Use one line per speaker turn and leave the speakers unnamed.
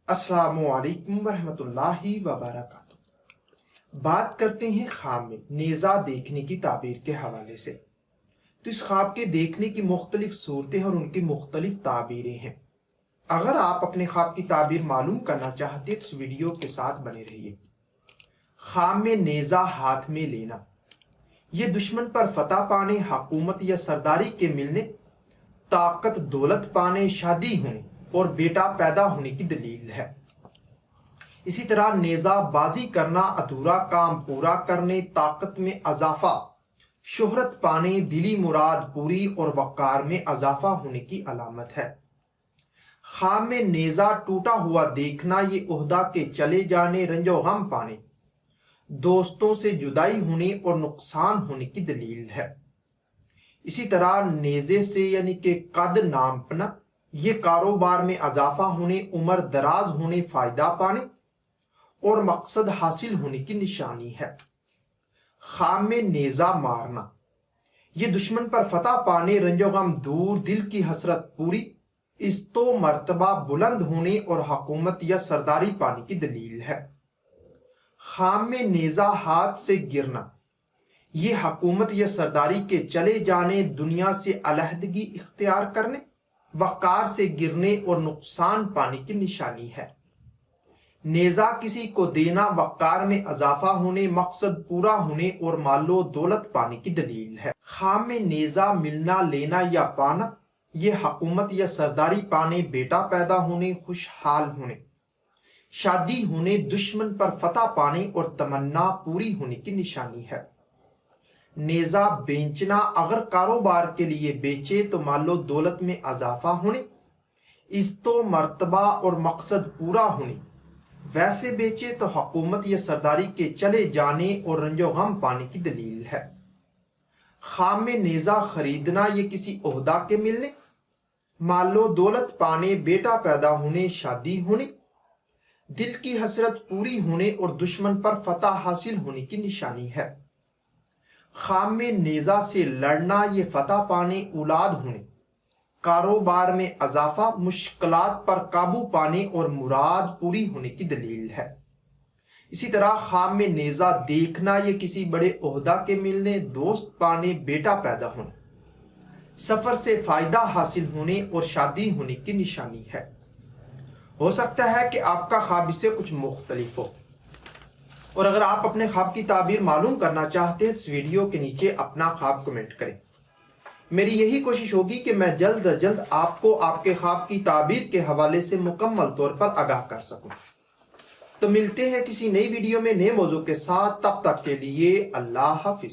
السلام علیکم ورحمۃ اللہ وبرکاتہ۔ بات کرتے ہیں خواب میں نیزہ دیکھنے کی تعبیر کے حوالے سے۔ تو اس خواب کے دیکھنے کی مختلف صورتیں اور ان کی مختلف تعبیریں ہیں۔ اگر آپ اپنے خواب کی تعبیر معلوم کرنا چاہتے ہیں تو اس ویڈیو کے ساتھ بنے رہیے۔ خواب میں نیزہ ہاتھ میں لینا، یہ دشمن پر فتح پانے، حکومت یا سرداری کے ملنے، طاقت دولت پانے، شادی ہونے اور بیٹا پیدا ہونے کی دلیل ہے۔ اسی طرح نیزہ بازی کرنا ادھورا کام پورا کرنے، طاقت میں اضافہ، شہرت پانے، دلی مراد پوری اور وقار میں اضافہ ہونے کی علامت ہے۔ خواب میں نیزہ ٹوٹا ہوا دیکھنا، یہ عہدہ کے چلے جانے، رنج و غم پانے، دوستوں سے جدائی ہونے اور نقصان ہونے کی دلیل ہے۔ اسی طرح نیزے سے یعنی کہ قد ناپنا، یہ کاروبار میں اضافہ ہونے، عمر دراز ہونے، فائدہ پانے اور مقصد حاصل ہونے کی نشانی ہے۔ خواب میں نیزہ مارنا، یہ دشمن پر فتح پانے، رنج و غم دور، دل کی حسرت پوری، عزت و مرتبہ بلند ہونے اور حکومت یا سرداری پانے کی دلیل ہے۔ خواب میں نیزہ ہاتھ سے گرنا، یہ حکومت یا سرداری کے چلے جانے، دنیا سے علیحدگی اختیار کرنے، وقار سے گرنے اور نقصان پانے کی نشانی ہے۔ نیزہ کسی کو دینا، وقار میں اضافہ ہونے، مقصد پورا ہونے اور مال و دولت پانے کی دلیل ہے۔ خواب میں نیزہ ملنا، لینا یا پانا، یہ حکومت یا سرداری پانے، بیٹا پیدا ہونے، خوشحال ہونے، شادی ہونے، دشمن پر فتح پانے اور تمنا پوری ہونے کی نشانی ہے۔ نیزہ بیچنا، اگر کاروبار کے لیے بیچے تو مال و دولت میں اضافہ ہونے، عزت و مرتبہ اور مقصد پورا ہونے، ویسے بیچے تو حکومت یا سرداری کے چلے جانے اور رنج و غم پانے کی دلیل ہے۔ خواب میں نیزہ خریدنا، یہ کسی عہدہ کے ملنے، مال و دولت پانے، بیٹا پیدا ہونے، شادی ہونے، دل کی حسرت پوری ہونے اور دشمن پر فتح حاصل ہونے کی نشانی ہے۔ خواب میں نیزہ سے لڑنا، یہ فتح پانے، اولاد ہونے، کاروبار میں اضافہ، مشکلات پر قابو پانے اور مراد پوری ہونے کی دلیل ہے۔ اسی طرح خواب میں نیزہ دیکھنا، یہ کسی بڑے عہدہ کے ملنے، دوست پانے، بیٹا پیدا ہونے، سفر سے فائدہ حاصل ہونے اور شادی ہونے کی نشانی ہے۔ ہو سکتا ہے کہ آپ کا خواب اس سے کچھ مختلف ہو، اور اگر آپ اپنے خواب کی تعبیر معلوم کرنا چاہتے ہیں تو اس ویڈیو کے نیچے اپنا خواب کمنٹ کریں۔ میری یہی کوشش ہوگی کہ میں جلد از جلد آپ کو آپ کے خواب کی تعبیر کے حوالے سے مکمل طور پر آگاہ کر سکوں۔ تو ملتے ہیں کسی نئی ویڈیو میں نئے موضوع کے ساتھ، تب تک کے لیے اللہ حافظ۔